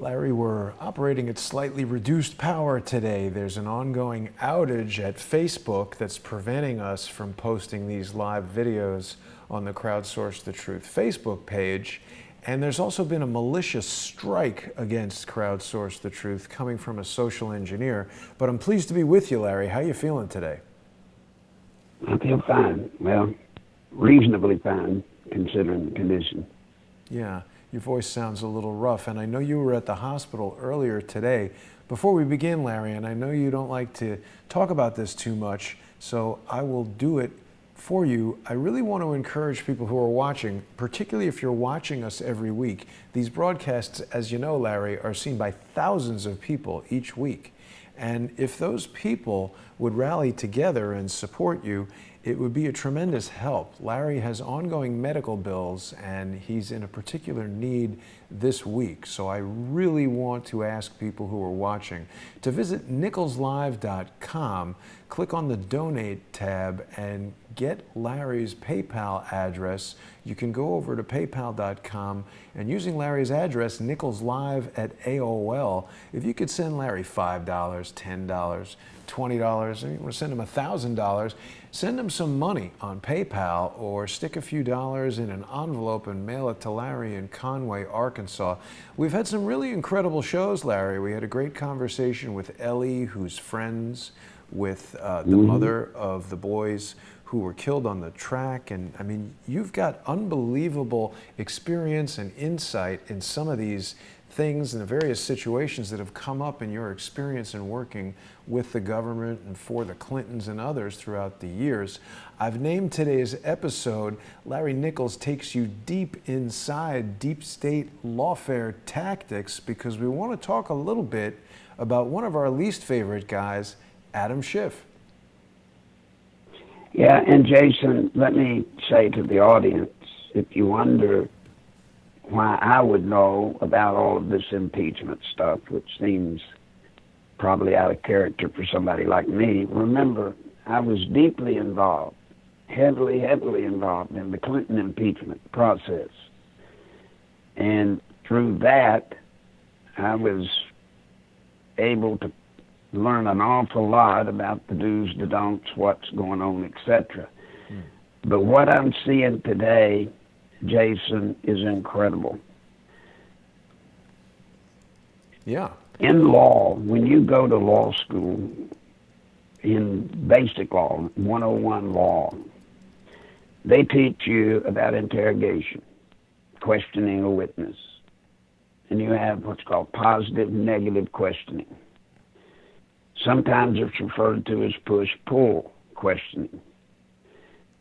Larry, we're operating at slightly reduced power today. There's an ongoing outage at Facebook that's preventing us from posting these live videos on the Crowdsource the Truth Facebook page. And there's also been a malicious strike against Crowdsource the Truth coming from a social engineer. But I'm pleased to be with you, Larry. How are you feeling today? I feel fine. Well, reasonably fine, considering the condition. Yeah, your voice sounds a little rough, and I know you were at the hospital earlier today. Before we begin, Larry, and I know you don't like to talk about this too much, so I will do it for you. I really want to encourage people who are watching, particularly if you're watching us every week. These broadcasts, as you know, Larry, are seen by thousands of people each week. And if those people would rally together and support you, it would be a tremendous help. Larry has ongoing medical bills and he's in a particular need this week. So I really want to ask people who are watching to visit nicholslive.com, click on the donate tab and get Larry's PayPal address. You can go over to paypal.com and using Larry's address, nicholslive@AOL, if you could send Larry $5, $10, $20, and you want to send him $1,000, send him some money on PayPal or stick a few dollars in an envelope and mail it to Larry in Conway, Arkansas. We've had some really incredible shows, Larry. We had a great conversation with Ellie, who's friends with the mother of the boys who were killed on the track. And I mean, you've got unbelievable experience and insight in some of these things and the various situations that have come up in your experience in working with the government and for the Clintons and others throughout the years. I've named today's episode, Larry Nichols Takes You Deep Inside Deep State Lawfare Tactics, because we want to talk a little bit about one of our least favorite guys, Adam Schiff. Yeah, and Jason, let me say to the audience, if you wonder why I would know about all of this impeachment stuff, which seems probably out of character for somebody like me, remember, I was deeply involved, heavily involved in the Clinton impeachment process. And through that, I was able to learn an awful lot about the do's, the don'ts, what's going on, etc. But what I'm seeing today, Jason, is incredible. Yeah. In law, when you go to law school, in basic law, 101 law, they teach you about interrogation, questioning a witness. And you have what's called positive, negative questioning. Sometimes it's referred to as push-pull questioning.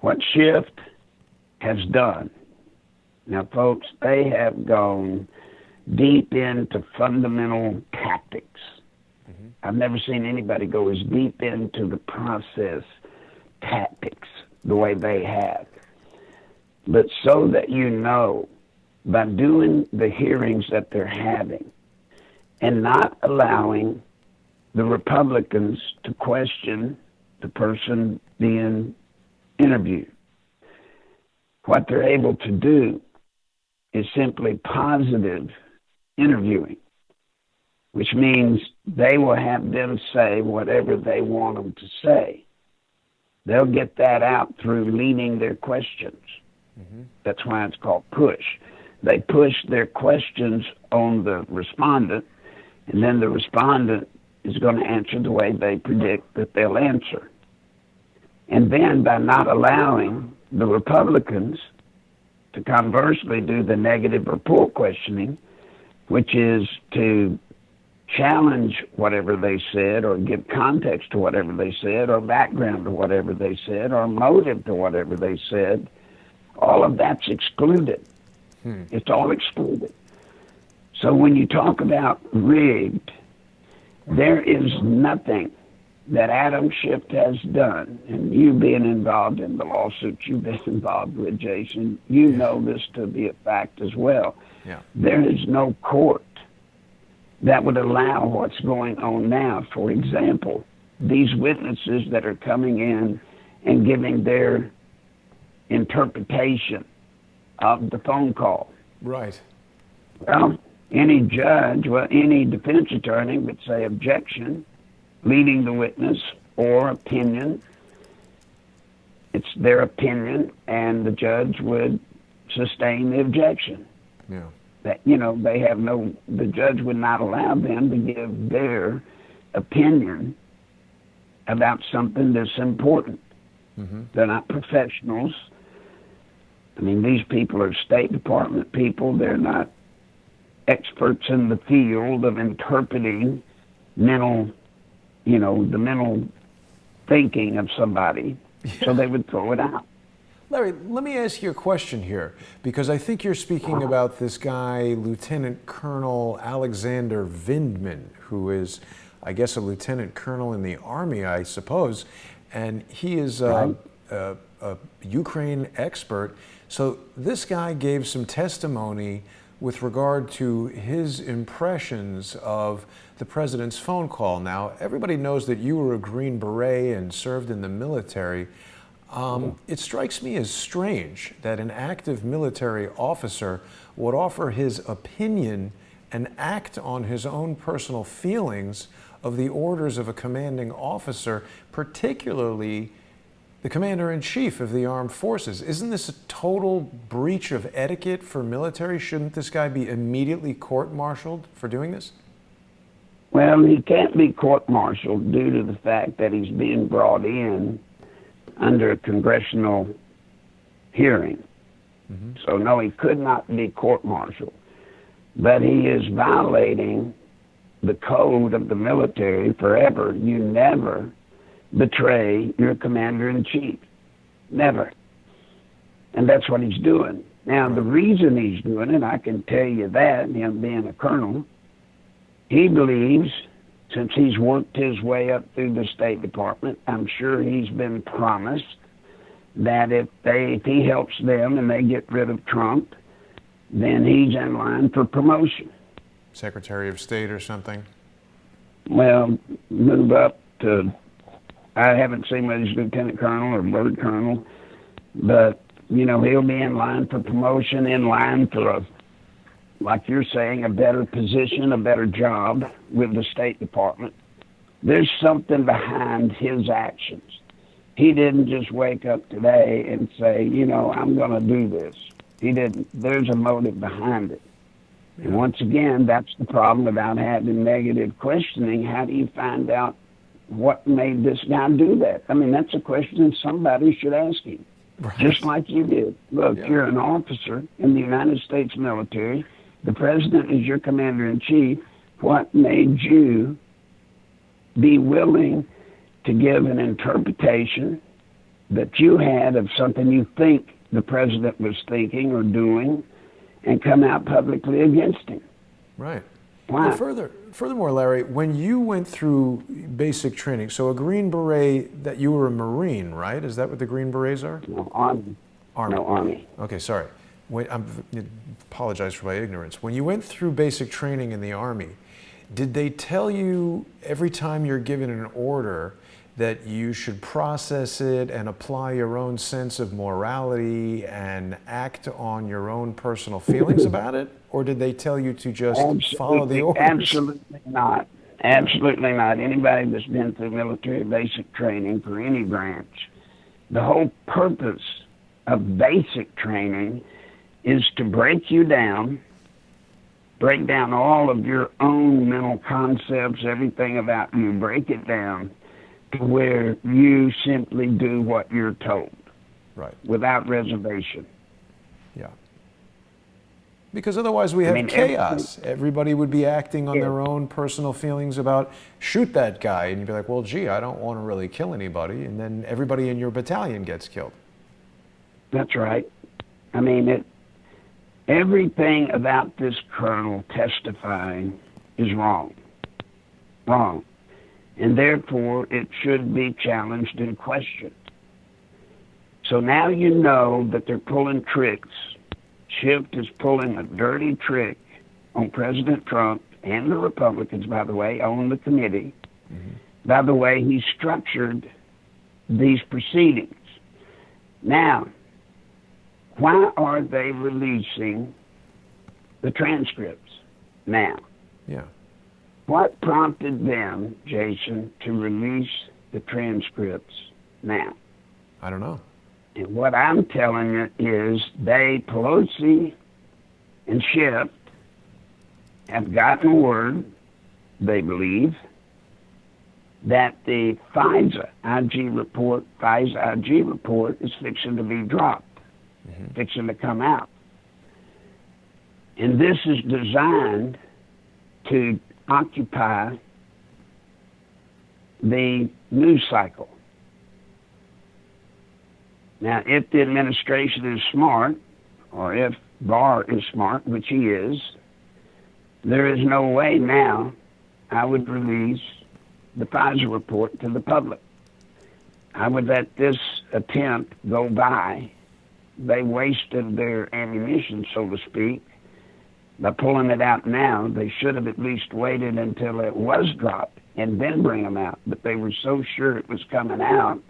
What Schiff has done, now folks, they have gone deep into fundamental tactics. I've never seen anybody go as deep into the process tactics the way they have. But so that you know, by doing the hearings that they're having and not allowing the Republicans to question the person being interviewed, what they're able to do is simply positive interviewing, which means they will have them say whatever they want them to say. They'll get that out through leading their questions. That's why it's called push. They push their questions on the respondent, and then the respondent is going to answer the way they predict that they'll answer. And then by not allowing the Republicans to conversely do the negative or pull questioning, which is to challenge whatever they said or give context to whatever they said or background to whatever they said or motive to whatever they said, all of that's excluded. It's all excluded. So when you talk about rigged, there is nothing that Adam Schiff has done, and you being involved in the lawsuits you've been involved with, Jason, you know this to be a fact as well. Yeah. There is no court that would allow what's going on now. For example, these witnesses that are coming in and giving their interpretation of the phone call. Right. Well, Any judge, well, any defense attorney would say objection, leading the witness, or opinion. It's their opinion, and the judge would sustain the objection. Yeah. That, the judge would not allow them to give their opinion about something that's important. Mm-hmm. They're not professionals. I mean, these people are State Department people. They're not experts in the field of interpreting the mental thinking of somebody. Yeah. So they would throw it out. Larry, let me ask you a question here, because I think you're speaking about this guy, Lieutenant Colonel Alexander Vindman, who is, I guess, a lieutenant colonel in the Army, I suppose, and he is a Ukraine expert. So this guy gave some testimony with regard to his impressions of the president's phone call. Now, everybody knows that you were a Green Beret and served in the military. It strikes me as strange that an active military officer would offer his opinion and act on his own personal feelings of the orders of a commanding officer, particularly the commander-in-chief of the armed forces. Isn't this a total breach of etiquette for military? Shouldn't this guy be immediately court-martialed for doing this? Well, he can't be court-martialed due to the fact that he's being brought in under a congressional hearing. Mm-hmm. So, no, he could not be court-martialed. But he is violating the code of the military forever. You never betray your commander-in-chief. Never. And that's what he's doing. Now, the reason he's doing it, I can tell you that, him being a colonel, he believes, since he's worked his way up through the State Department, I'm sure he's been promised that if he helps them and they get rid of Trump, then he's in line for promotion. Secretary of State or something? Well, move up to, I haven't seen whether he's lieutenant colonel or bird colonel, but, he'll be in line for promotion, in line for like you're saying, a better position, a better job with the State Department. There's something behind his actions. He didn't just wake up today and say, I'm going to do this. He didn't. There's a motive behind it. Yeah. And once again, that's the problem about having negative questioning. How do you find out what made this guy do that? I mean, that's a question somebody should ask him. Right. Just like you did. Look, You're an officer in the United States military. The president is your commander-in-chief. What made you be willing to give an interpretation that you had of something you think the president was thinking or doing and come out publicly against him? Right. Why? Furthermore, Larry, when you went through basic training, so a Green Beret, that you were a Marine, right? Is that what the Green Berets are? No, Army. No, Army. Okay, sorry. I apologize for my ignorance. When you went through basic training in the Army, did they tell you every time you're given an order that you should process it and apply your own sense of morality and act on your own personal feelings about it? Or did they tell you to just follow the orders? Absolutely not. Absolutely not. Anybody that's been through military basic training for any branch, the whole purpose of basic training is to break down all of your own mental concepts, everything about you, break it down to where you simply do what you're told. Right. Without reservation. Yeah. Because otherwise we have chaos. Everybody would be acting on their own personal feelings about, shoot that guy, and you'd be like, well, gee, I don't want to really kill anybody, and then everybody in your battalion gets killed. That's right. I mean, everything about this colonel testifying is wrong. Wrong. And therefore, it should be challenged and questioned. So now you know that they're pulling tricks. Schiff is pulling a dirty trick on President Trump and the Republicans, by the way, on the committee. Mm-hmm. By the way, he structured these proceedings. Now, why are they releasing the transcripts? Now, Yeah. what prompted them, Jason, to release the transcripts now? I don't know. And what I'm telling you is Pelosi and Schiff have gotten word, they believe, that the FISA IG report is fixing to be dropped, fixing to come out. And this is designed to occupy the news cycle. Now, if the administration is smart, or if Barr is smart, which he is, there is no way now I would release the FISA report to the public. I would let this attempt go by. They wasted their ammunition, so to speak, by pulling it out now. They should have at least waited until it was dropped and then bring them out. But they were so sure it was coming out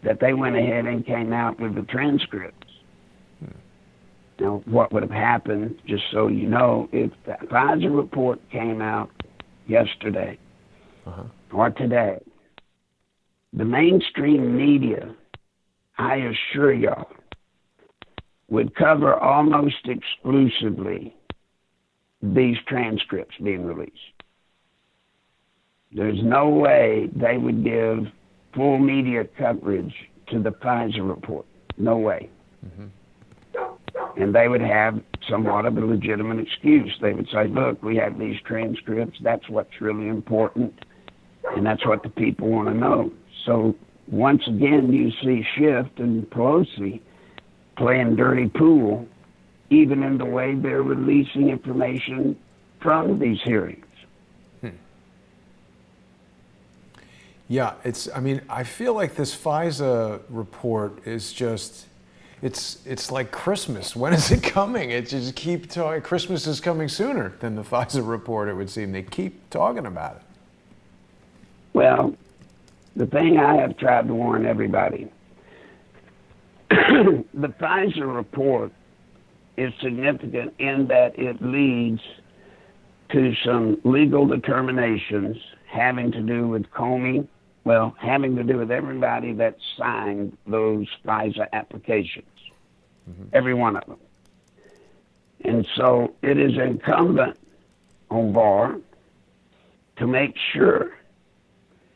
that they went ahead and came out with the transcripts. Now, what would have happened, just so you know, if the FISA report came out yesterday or today, the mainstream media, I assure y'all, would cover almost exclusively these transcripts being released. There's no way they would give full media coverage to the FISA report. No way. And they would have somewhat of a legitimate excuse. They would say, look, we have these transcripts. That's what's really important. And that's what the people want to know. So once again, you see Schiff and Pelosi playing dirty pool, even in the way they're releasing information from these hearings. Yeah, I mean, I feel like this FISA report is just, it's like Christmas. When is it coming? It just keep talking. Christmas is coming sooner than the FISA report, it would seem. They keep talking about it. Well, the thing I have tried to warn everybody, the FISA report is significant in that it leads to some legal determinations having to do with Comey, having to do with everybody that signed those FISA applications, every one of them. And so it is incumbent on Barr to make sure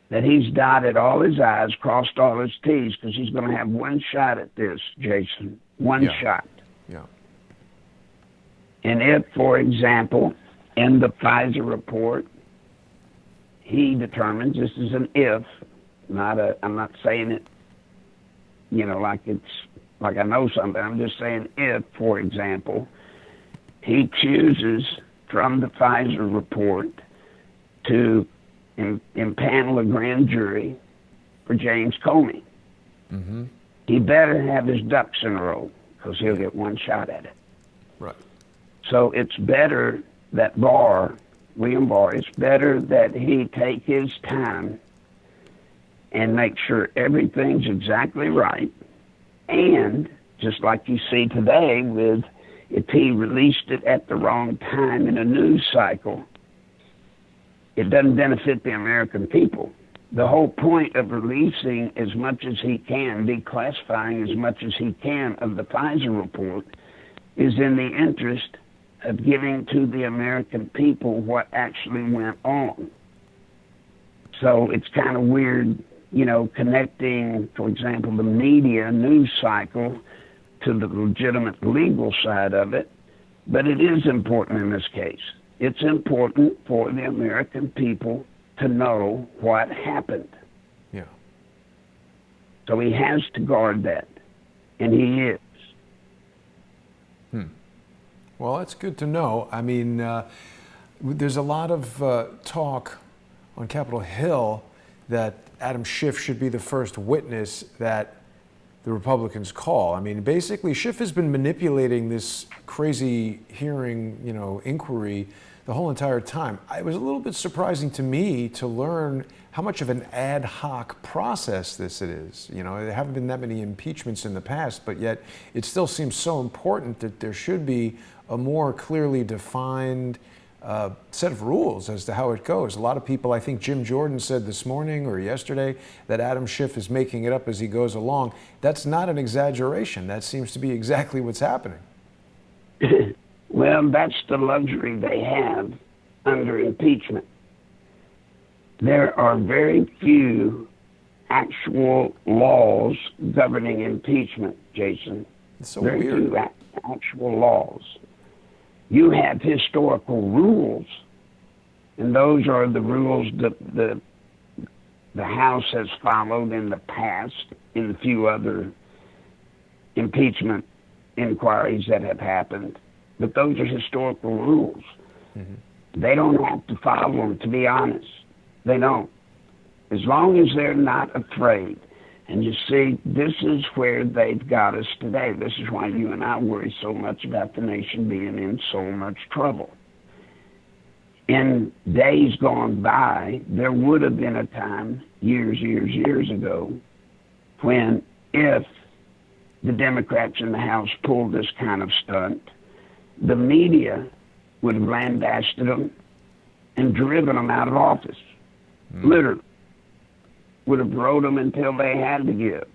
that he's dotted all his I's, crossed all his T's, because he's going to have one shot at this, Jason. One shot. Yeah. And if, for example, in the FISA report, he determines, this is an if, I'm not saying it, like I know something. I'm just saying if, for example, he chooses from the FISA report to impanel a grand jury for James Comey. He better have his ducks in a row, because he'll get one shot at it. Right. So it's better that William Barr, it's better that he take his time and make sure everything's exactly right. And just like you see today with, if he released it at the wrong time in a news cycle, it doesn't benefit the American people. The whole point of releasing as much as he can, declassifying as much as he can of the FISA report, is in the interest of giving to the American people what actually went on. So it's kind of weird, connecting, for example, the media news cycle to the legitimate legal side of it, but it is important in this case. It's important for the American people to know what happened. Yeah. So he has to guard that, and he is. Well, that's good to know. I mean, there's a lot of talk on Capitol Hill that Adam Schiff should be the first witness that the Republicans call. I mean, basically, Schiff has been manipulating this crazy hearing, inquiry the whole entire time. It was a little bit surprising to me to learn how much of an ad hoc process this is. There haven't been that many impeachments in the past, but yet it still seems so important that there should be a more clearly defined set of rules as to how it goes. A lot of people, I think Jim Jordan said this morning or yesterday, that Adam Schiff is making it up as he goes along. That's not an exaggeration. That seems to be exactly what's happening. Well, that's the luxury they have under impeachment. There are very few actual laws governing impeachment, Jason. It's so very weird. few actual laws. You have historical rules, and those are the rules that the House has followed in the past in a few other impeachment inquiries that have happened. But those are historical rules. Mm-hmm. They don't have to follow them, to be honest. They don't. As long as they're not afraid. And you see, this is where they've got us today. This is why you and I worry so much about the nation being in so much trouble. In days gone by, there would have been a time, years ago, when if the Democrats in the House pulled this kind of stunt, the media would have lambasted them and driven them out of office. Literally. Would have rode them until they had to give.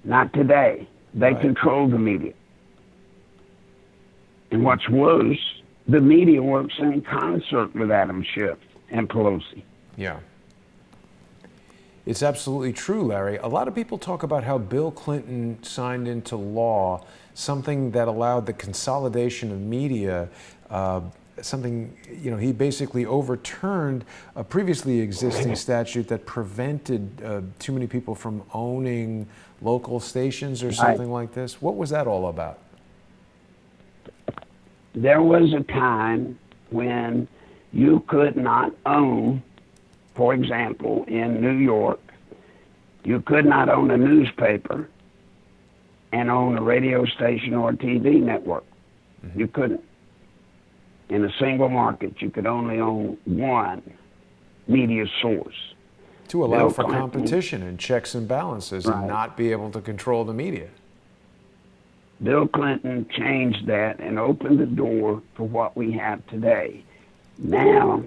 Not today. They control the media. And what's worse, the media works in concert with Adam Schiff and Pelosi. Yeah. It's absolutely true, Larry. A lot of people talk about how Bill Clinton signed into law something that allowed the consolidation of media, he basically overturned a previously existing statute that prevented too many people from owning local stations or something like this. What was that all about? There was a time when you could not own, for example, in New York, you could not own a newspaper and own a radio station or a TV network. Mm-hmm. You couldn't. In a single market, you could only own one media source. To allow for competition and checks and balances and not be able to control the media. Bill Clinton changed that and opened the door for what we have today. Now,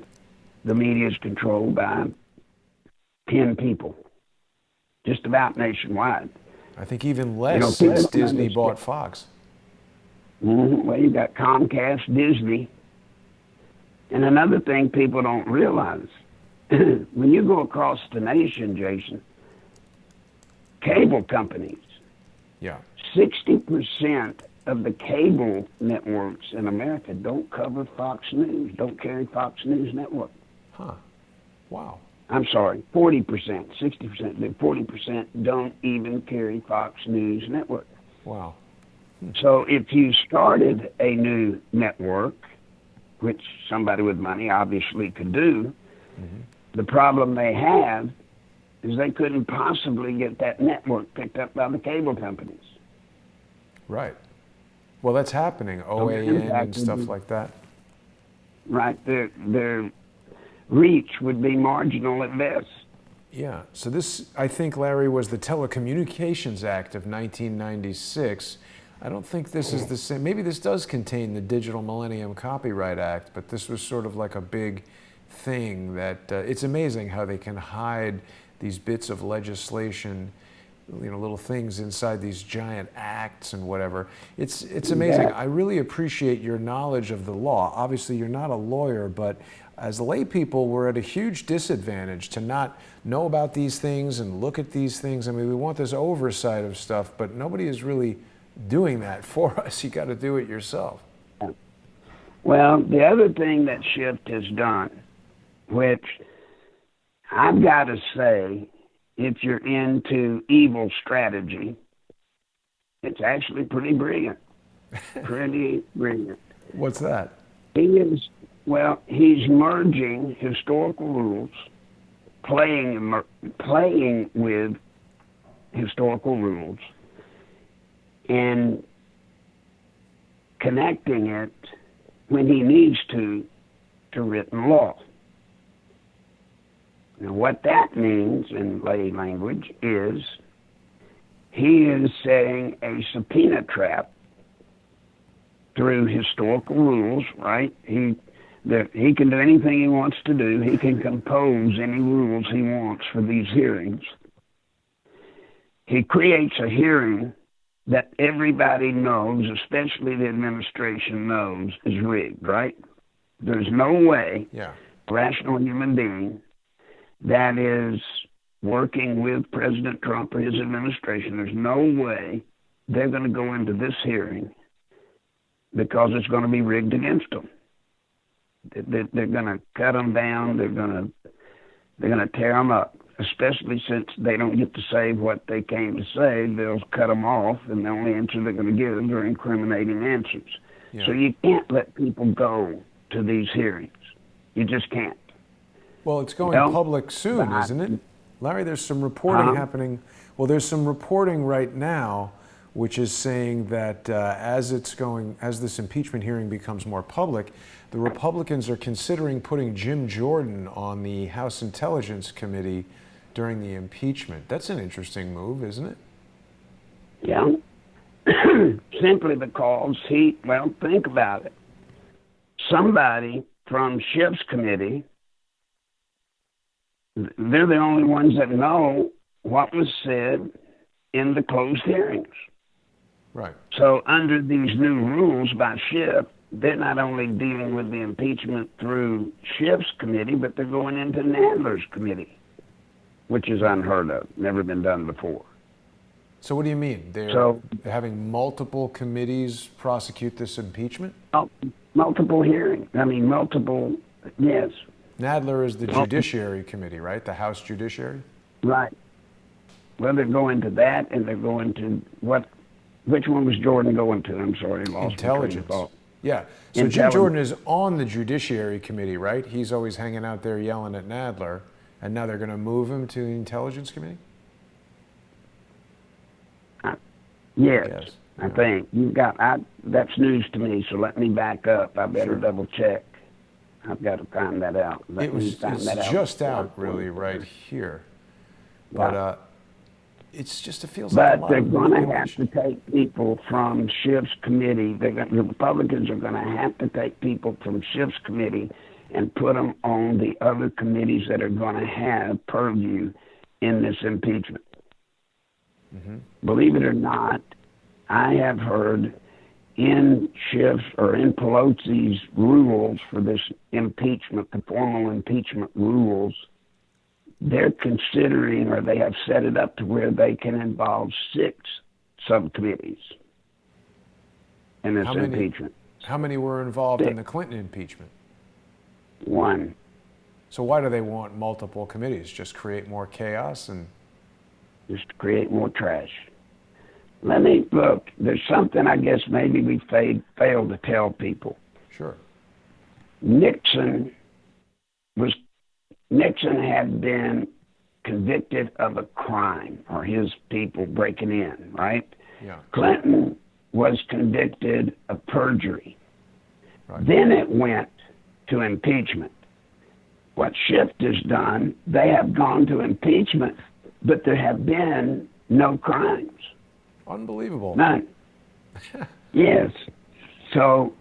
the media is controlled by 10 people, just about nationwide. I think even less since Disney bought Fox. Mm-hmm. Well, you got Comcast, Disney. And another thing people don't realize, when you go across the nation, Jason, cable companies, 60% of the cable networks in America don't cover Fox News, don't carry Fox News Network. Huh. Wow. I'm sorry, 40%, 60%, but 40% don't even carry Fox News Network. Wow. So if you started a new network, which somebody with money obviously could do, the problem they have is they couldn't possibly get that network picked up by the cable companies. Right. Well, that's happening, OAN and stuff like that. Right. Their reach would be marginal at best. Yeah. So this, I think, Larry, was the Telecommunications Act of 1996. I don't think this is the same. Maybe this does contain the Digital Millennium Copyright Act, but this was sort of like a big thing that it's amazing how they can hide these bits of legislation, little things inside these giant acts and whatever. It's amazing. I really appreciate your knowledge of the law. Obviously, you're not a lawyer, but as lay people, we're at a huge disadvantage to not know about these things and look at these things. I mean, we want this oversight of stuff, but nobody is really doing that for us. You got to do it yourself. Well, the other thing that Schiff has done, which I've got to say, if you're into evil strategy, it's actually pretty brilliant. Pretty brilliant. What's that? He's merging historical rules, playing with historical rules, and connecting it when he needs to written law. Now, what that means in lay language is he is setting a subpoena trap through historical rules, right? He can do anything he wants to do. He can compose any rules he wants for these hearings. He creates a hearing that everybody knows, especially the administration knows, is rigged, right? There's no way a rational human being that is working with President Trump or his administration, there's no way they're going to go into this hearing because it's going to be rigged against them. They're going to cut them down. They're going to tear them up, especially since they don't get to say what they came to say. They'll cut them off, and the only answer they're going to give are incriminating answers. Yeah. So you can't let people go to these hearings. You just can't. Well, it's going public soon, isn't it? Larry, there's some reporting happening. Well, there's some reporting right now which is saying that as this impeachment hearing becomes more public, the Republicans are considering putting Jim Jordan on the House Intelligence Committee during the impeachment. That's an interesting move, isn't it? Yeah. Simply because think about it. Somebody from Schiff's committee, they're the only ones that know what was said in the closed hearings. Right. So under these new rules by Schiff, they're not only dealing with the impeachment through Schiff's committee, but they're going into Nadler's committee, which is unheard of, never been done before. So what do you mean? They're having multiple committees prosecute this impeachment? Multiple hearings. Yes. Nadler is the Judiciary Committee, right? The House Judiciary? Right. Well, they're going to that, and they're going to which one was Jordan going to? I'm sorry, I lost Intelligence. Yeah. So Jim Jordan is on the Judiciary Committee, right? He's always hanging out there yelling at Nadler, and now they're going to move him to the Intelligence Committee? Yes, I think. That's news to me, so let me back up. I better double check. I've got to find that out. It's just out, really, right here. But it feels like a lot they're going to have to take people from Schiff's committee. The Republicans are going to have to take people from Schiff's committee and put them on the other committees that are going to have purview in this impeachment. Mm-hmm. Believe it or not, I have heard in Schiff's or in Pelosi's rules for this impeachment, the formal impeachment rules, they're considering, or they have set it up to where they can involve 6 subcommittees in this impeachment. How many were involved in the Clinton impeachment? 1. So why do they want multiple committees? Just create more chaos and just to create more trash. Look, there's something I guess maybe we failed to tell people. Sure. Nixon had been convicted of a crime, or his people breaking in, right? Yeah. Clinton was convicted of perjury. Right. Then it went to impeachment. What Schiff has done, they have gone to impeachment, but there have been no crimes. Unbelievable. None. Yes. So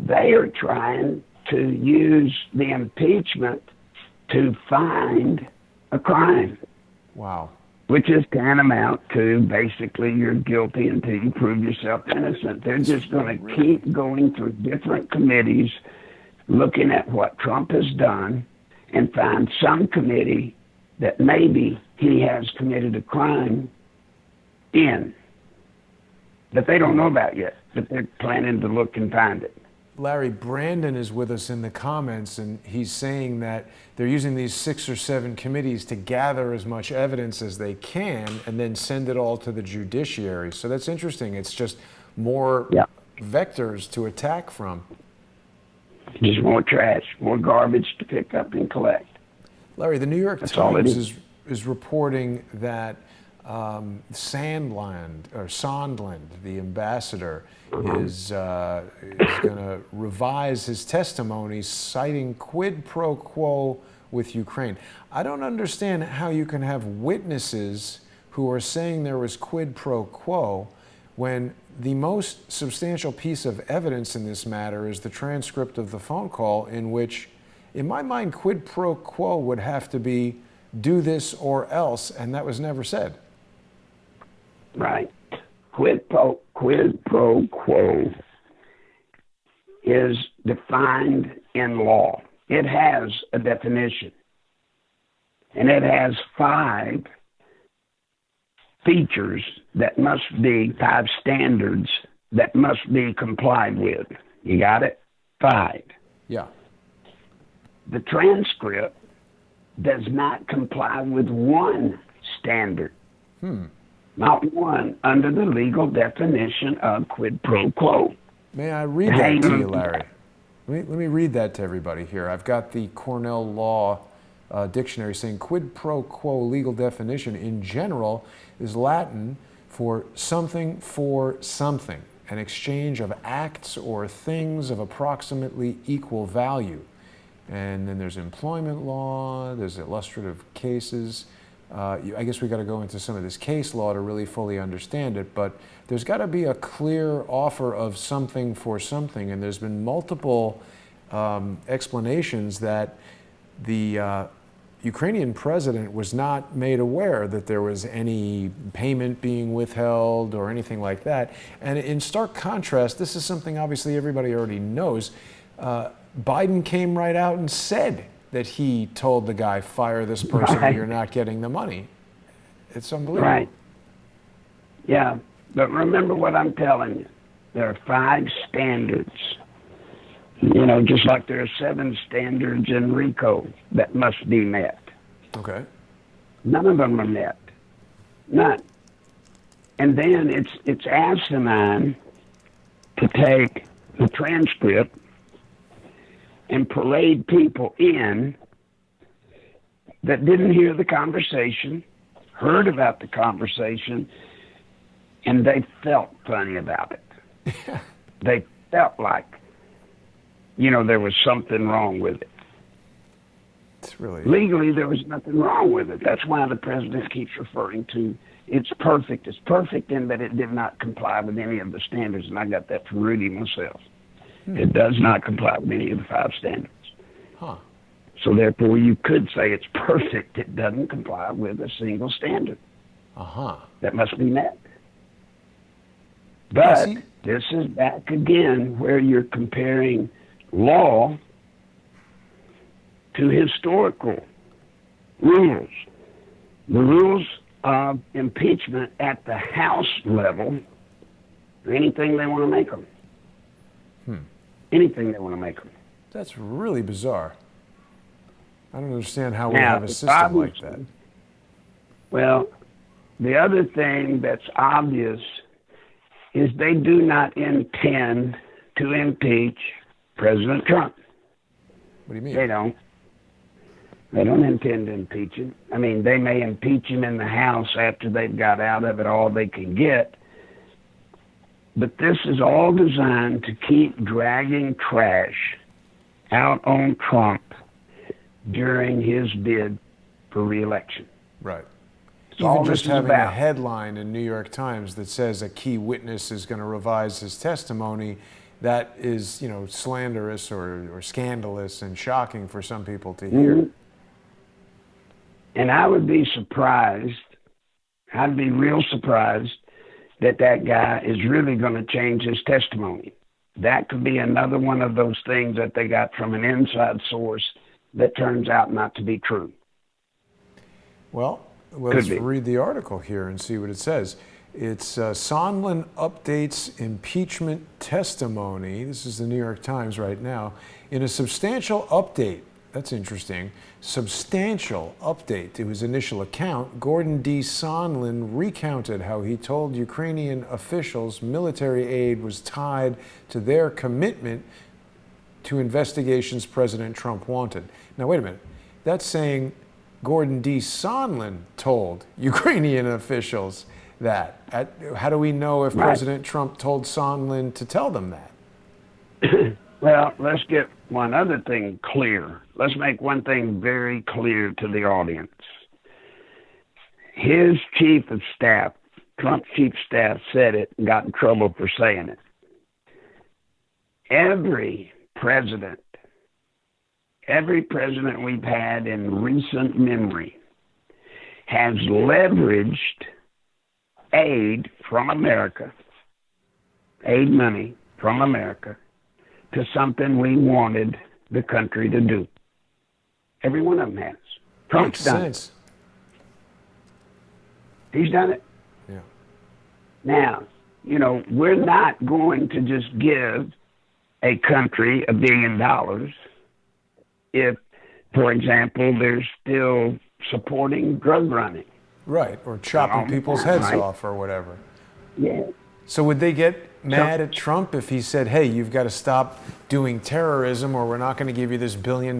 they are trying to use the impeachment to find a crime. Wow. Which is tantamount to basically you're guilty until you prove yourself innocent. They're just going to keep going through different committees, looking at what Trump has done, and find some committee that maybe he has committed a crime in that they don't know about yet, but they're planning to look and find it. Larry, Brandon is with us in the comments, and he's saying that they're using these 6 or 7 committees to gather as much evidence as they can and then send it all to the judiciary. So that's interesting. It's just more vectors to attack from. Just more trash, more garbage to pick up and collect. Larry, the New York Times is reporting that Sondland, the ambassador, is going to revise his testimony, citing quid pro quo with Ukraine. I don't understand how you can have witnesses who are saying there was quid pro quo when the most substantial piece of evidence in this matter is the transcript of the phone call, in which, in my mind, quid pro quo would have to be do this or else, and that was never said. Right. Quid pro quo is defined in law. It has a definition, and it has 5 features that must be 5 standards that must be complied with. You got it? 5. Yeah. The transcript does not comply with 1 standard. Not one under the legal definition of quid pro quo. May I read that to you, Larry? Let me read that to everybody here. I've got the Cornell Law Dictionary saying quid pro quo legal definition in general is Latin for something, an exchange of acts or things of approximately equal value. And then there's employment law, there's illustrative cases. I guess we got to go into some of this case law to really fully understand it, but there's got to be a clear offer of something for something, and there's been multiple explanations that the Ukrainian president was not made aware that there was any payment being withheld or anything like that. And in stark contrast, this is something obviously everybody already knows. Biden came right out and said that he told the guy, fire this person or you're not getting the money. It's unbelievable. Right. Yeah, but remember what I'm telling you. There are 5 standards. You know, just like there are 7 standards in RICO that must be met. Okay. None of them are met. None. And then it's asinine to take the transcript and parade people in that didn't hear the conversation, heard about the conversation, and they felt funny about it. They felt like, you know, there was something wrong with it. It's really... Legally, there was nothing wrong with it. That's why the president keeps referring to it's perfect. It's perfect in that it did not comply with any of the standards, and I got that from Rudy myself. It does not comply with any of the 5 standards. Huh. So therefore, you could say it's perfect. It doesn't comply with a single standard that must be met. But this is back again where you're comparing law to historical rules. The rules of impeachment at the House level, anything they want to make them. Anything they want to make them. That's really bizarre. I don't understand how we have a system like that. Well, the other thing that's obvious is they do not intend to impeach President Trump. What do you mean? They don't. They don't intend to impeach him. I mean, they may impeach him in the House after they've got out of it all they can get. But this is all designed to keep dragging trash out on Trump during his bid for re-election. Right. That's all Even this just is having about. a headline in New York Times that says a key witness is going to revise his testimony, that is, you know, slanderous or scandalous and shocking for some people to hear. And I would be surprised, I'd be real surprised that guy is really going to change his testimony. That could be another one of those things that they got from an inside source that turns out not to be true. Well, let's read the article here and see what it says. It's Sondland updates impeachment testimony. This is the New York Times right now. In a substantial update, that's interesting, substantial update to his initial account, Gordon D. Sondland recounted how he told Ukrainian officials military aid was tied to their commitment to investigations President Trump wanted. Now, wait a minute. That's saying Gordon D. Sondland told Ukrainian officials that. How do we know if President Trump told Sondland to tell them that? Well, let's get one other thing clear. Let's make one thing very clear to the audience. His chief of staff Trump's chief staff said it and got in trouble for saying it. Every president we've had in recent memory has leveraged aid from America, aid money from America, to something we wanted the country to do. Every one of them has. Trump's done it. He's done it. Yeah. Now, we're not going to just give a country $1 billion if, for example, they're still supporting drug running. Right, or chopping people's heads off or whatever. Yeah. So would they get mad at Trump if he said, hey, you've got to stop doing terrorism or we're not going to give you this $1 billion?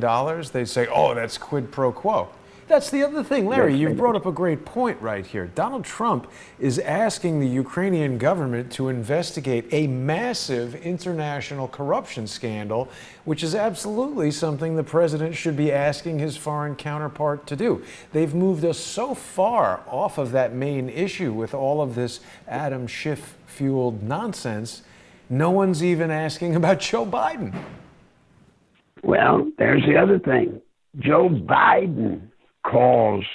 They'd say, oh, that's quid pro quo. That's the other thing, Larry. You've brought up a great point right here. Donald Trump is asking the Ukrainian government to investigate a massive international corruption scandal, which is absolutely something the president should be asking his foreign counterpart to do. They've moved us so far off of that main issue with all of this Adam Schiff-fueled nonsense, no one's even asking about Joe Biden. Well, there's the other thing. Joe Biden caused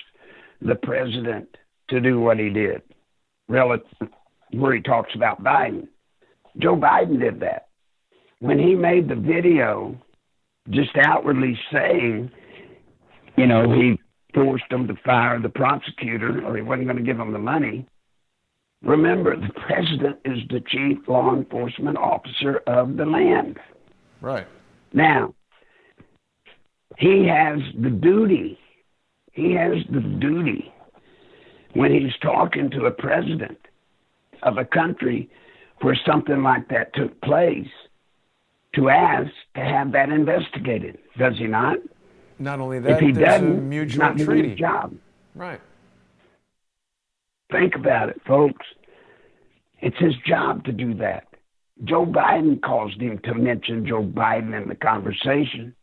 the president to do what he did, relative where he talks about Biden. Joe Biden did that. When he made the video just outwardly saying, he forced them to fire the prosecutor or he wasn't going to give them the money. Remember, the president is the chief law enforcement officer of the land. Right. Now, he has the duty when he's talking to a president of a country where something like that took place to ask to have that investigated. Does he not? Not only that, if he there's a doesn't, mutual he's not doing treaty. his job. Right. Think about it, folks. It's his job to do that. Joe Biden caused him to mention Joe Biden in the conversation.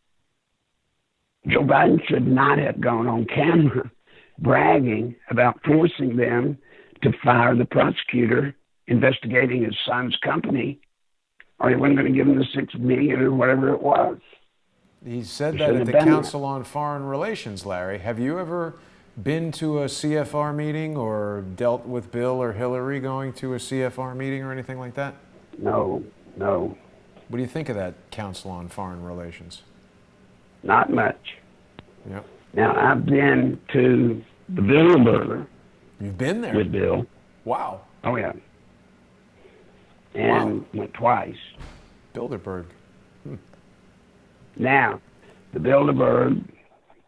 Joe Biden should not have gone on camera bragging about forcing them to fire the prosecutor investigating his son's company, or he wasn't going to give him the $6 million or whatever it was. He said that at the Council on Foreign Relations, Larry. Have you ever been to a CFR meeting or dealt with Bill or Hillary going to a CFR meeting or anything like that? No. What do you think of that Council on Foreign Relations? Not much. Yep. Now, I've been to the Bilderberger. You've been there? With Bill. Wow. Oh, yeah. And went twice. Bilderberg. Now, the Bilderberg,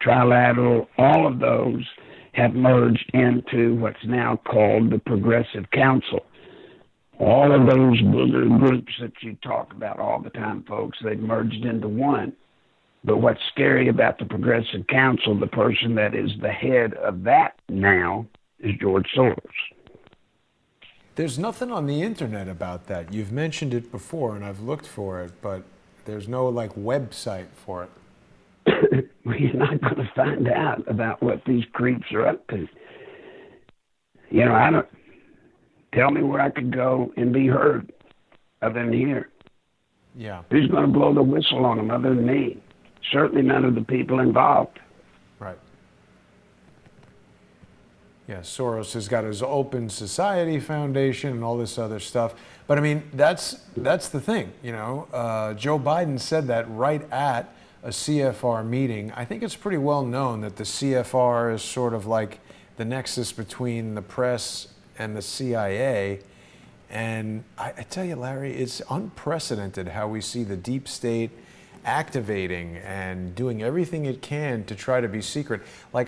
Trilateral, all of those have merged into what's now called the Progressive Council. All of those booger groups that you talk about all the time, folks, they've merged into one. But what's scary about the Progressive Council, the person that is the head of that now is George Soros. There's nothing on the internet about that. You've mentioned it before, and I've looked for it, but there's no, website for it. Well, you're not going to find out about what these creeps are up to. Tell me where I could go and be heard other than here. Yeah. Who's going to blow the whistle on them other than me? Certainly none of the people involved. Right. Yeah, Soros has got his Open Society Foundation and all this other stuff. But I mean, that's the thing, Joe Biden said that right at a CFR meeting. I think it's pretty well known that the CFR is sort of like the nexus between the press and the CIA. And I tell you, Larry, it's unprecedented how we see the deep state activating and doing everything it can to try to be secret.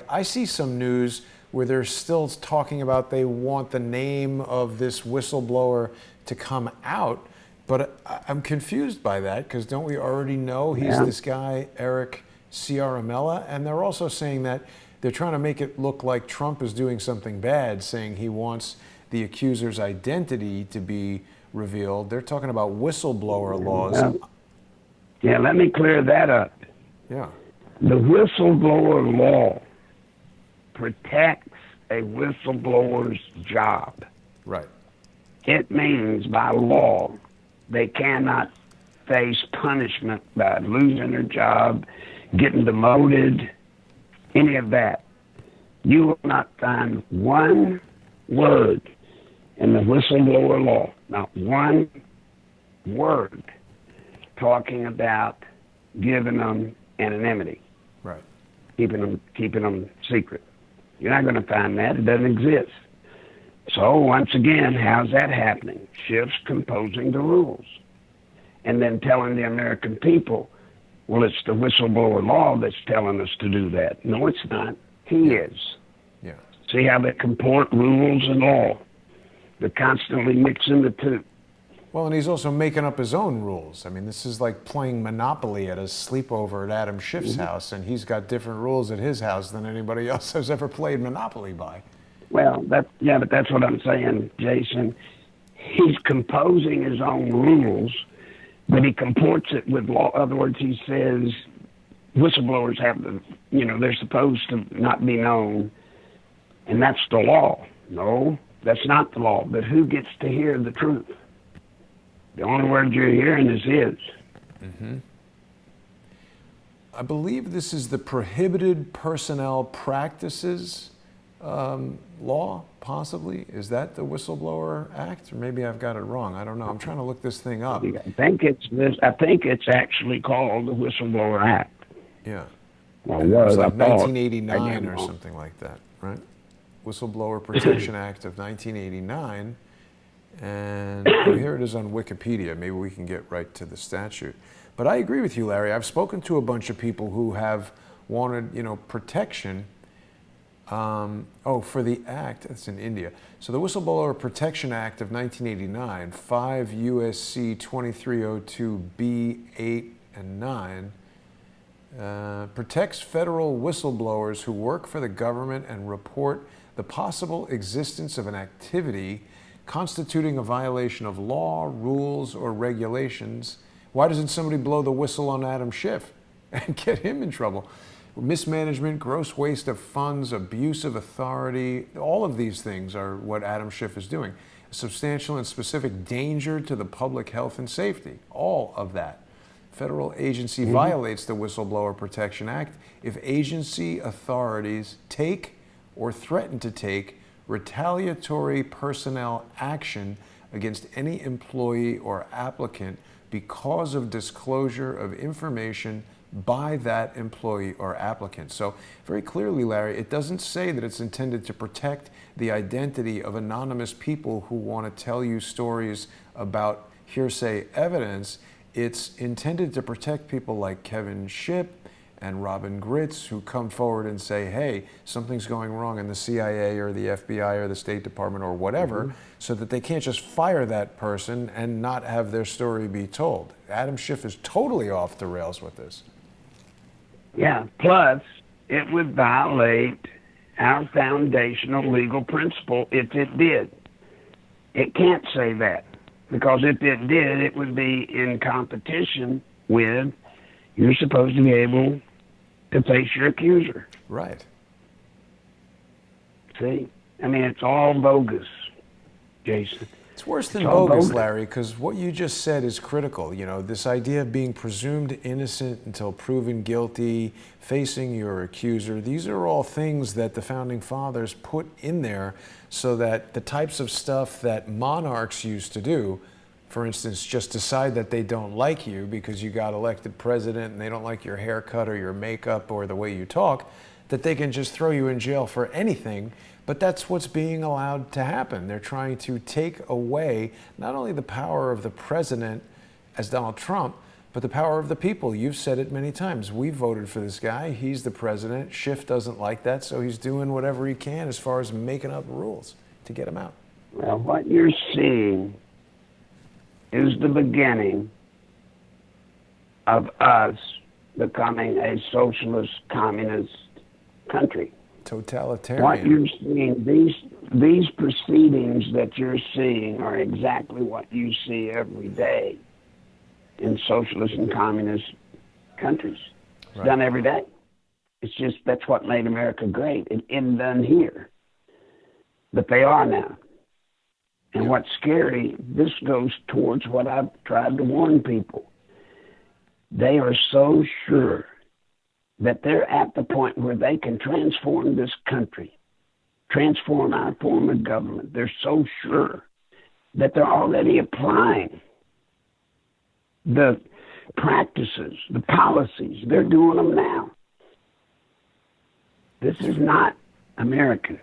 I see some news where they're still talking about they want the name of this whistleblower to come out, but I'm confused by that because don't we already know he's this guy, Eric Ciaramella? And they're also saying that they're trying to make it look like Trump is doing something bad, saying he wants the accuser's identity to be revealed. They're talking about whistleblower laws. Yeah, let me clear that up. Yeah. The whistleblower law protects a whistleblower's job. Right. It means by law they cannot face punishment by losing their job, getting demoted, any of that. You will not find one word in the whistleblower law, not one word, talking about giving them anonymity, Right. keeping them secret. You're not going to find that. It doesn't exist. So once again, how's that happening? Schiff's composing the rules and then telling the American people, well, it's the whistleblower law that's telling us to do that. No, it's not. He is. Yeah. See how they comport rules and law? They're constantly mixing the two. Well, and he's also making up his own rules. I mean, this is like playing Monopoly at a sleepover at Adam Schiff's house, and he's got different rules at his house than anybody else has ever played Monopoly by. Well, but that's what I'm saying, Jason. He's composing his own rules, but he comports it with law. In other words, he says whistleblowers have the, they're supposed to not be known, and that's the law. No, that's not the law. But who gets to hear the truth? The only word you're hearing is his. Mm-hmm. I believe this is the Prohibited Personnel Practices law, possibly. Is that the Whistleblower Act? Or maybe I've got it wrong. I don't know. I'm trying to look this thing up. I think it's actually called the Whistleblower Act. Yeah. Well, it was like I thought. 1989 or something like that, right? Whistleblower Protection Act of 1989. And here it is on Wikipedia. Maybe we can get right to the statute. But I agree with you, Larry. I've spoken to a bunch of people who have wanted, protection. For the act, that's in India. So the Whistleblower Protection Act of 1989, 5 U.S.C. 2302 B8 and 9, protects federal whistleblowers who work for the government and report the possible existence of an activity constituting a violation of law, rules, or regulations. Why doesn't somebody blow the whistle on Adam Schiff and get him in trouble? Mismanagement, gross waste of funds, abuse of authority, all of these things are what Adam Schiff is doing. A substantial and specific danger to the public health and safety, all of that. Federal agency violates the Whistleblower Protection Act if agency authorities take or threaten to take retaliatory personnel action against any employee or applicant because of disclosure of information by that employee or applicant. So very clearly, Larry, it doesn't say that it's intended to protect the identity of anonymous people who want to tell you stories about hearsay evidence. It's intended to protect people like Kevin Shipp and Robin Gritz, who come forward and say, hey, something's going wrong in the CIA or the FBI or the State Department or whatever, so that they can't just fire that person and not have their story be told. Adam Schiff is totally off the rails with this. Yeah, plus it would violate our foundational legal principle if it did. It can't say that, because if it did, it would be in competition with, you're supposed to be able to face your accuser. Right. See? I mean, it's all bogus, Jason. It's worse than bogus, Larry, because what you just said is critical. This idea of being presumed innocent until proven guilty, facing your accuser, these are all things that the Founding Fathers put in there so that the types of stuff that monarchs used to do, for instance, just decide that they don't like you because you got elected president and they don't like your haircut or your makeup or the way you talk, that they can just throw you in jail for anything. But that's what's being allowed to happen. They're trying to take away not only the power of the president as Donald Trump, but the power of the people. You've said it many times. We voted for this guy. He's the president. Schiff doesn't like that, so he's doing whatever he can as far as making up rules to get him out. Well, what you're seeing is the beginning of us becoming a socialist, communist country. Totalitarian. What you're seeing, these proceedings that you're seeing are exactly what you see every day in socialist and communist countries. It's done every day. It's just, that's what made America great. It isn't done here. But they are now. And Yeah. what's scary, this goes towards what I've tried to warn people. They are so sure that they're at the point where they can transform this country, transform our form of government. They're so sure that they're already applying the practices, the policies. They're doing them now. This is not American.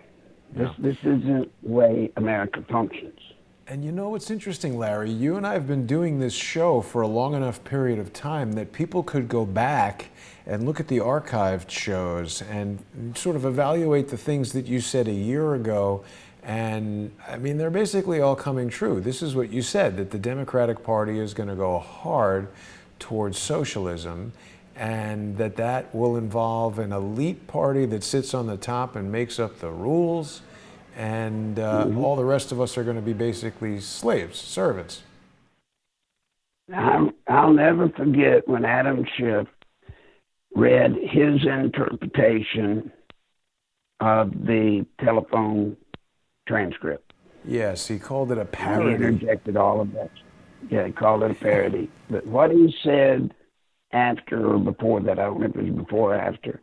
This isn't the way America functions. And you know what's interesting, Larry? You and I have been doing this show for a long enough period of time that people could go back and look at the archived shows and sort of evaluate the things that you said a year ago. And I mean, they're basically all coming true. This is what you said, that the Democratic Party is going to go hard towards socialism, and that will involve an elite party that sits on the top and makes up the rules. And all the rest of us are going to be basically slaves, servants. I'll never forget when Adam Schiff read his interpretation of the telephone transcript. Yes, he called it a He parody. interjected all of that. Yeah, he called it a parody. But what he said after or before that, I don't remember if it was before or after,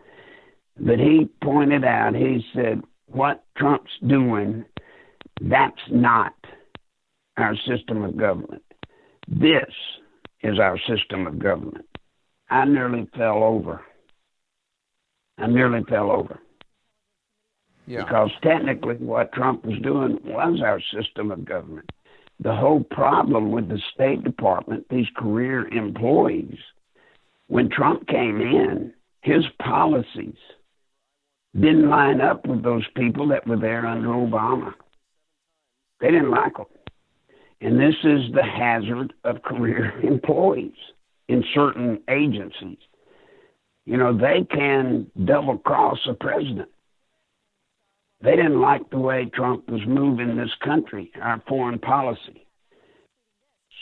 but he pointed out, he said, what Trump's doing, that's not our system of government. This is our system of government. I nearly fell over. Yeah. Because technically what Trump was doing was our system of government. The whole problem with the State Department, these career employees, when Trump came in, his policies didn't line up with those people that were there under Obama. They didn't like them. And this is the hazard of career employees in certain agencies. You know, they can double cross a president. They didn't like the way Trump was moving this country, our foreign policy.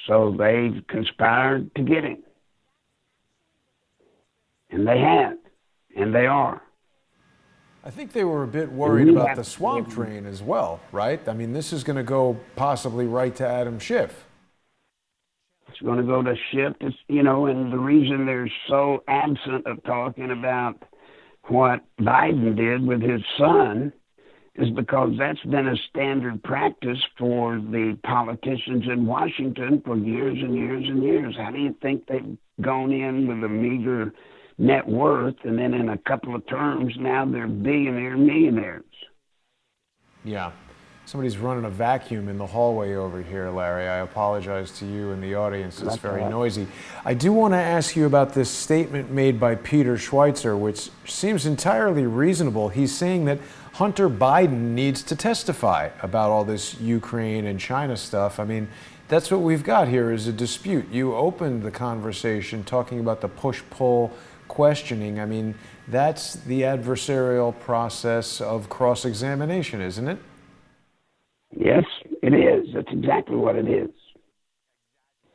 So they conspired to get him. And they have, and they are. I think they were a bit worried about the swamp drain as well, right? I mean, this is going to go possibly right to Adam Schiff. It's going to go to Schiff, you know, and the reason they're so absent of talking about what Biden did with his son is because that's been a standard practice for the politicians in Washington for years and years and years. How do you think they've gone in with a meager net worth, and then in a couple of terms, now they're millionaires? Yeah. Somebody's running a vacuum in the hallway over here, Larry. I apologize to you and the audience. It's very noisy. I do want to ask you about this statement made by Peter Schweitzer, which seems entirely reasonable. He's saying that Hunter Biden needs to testify about all this Ukraine and China stuff. I mean, that's what we've got here is a dispute. You opened the conversation talking about the push-pull questioning. I mean, that's the adversarial process of cross-examination, isn't it? Yes, it is. That's exactly what it is.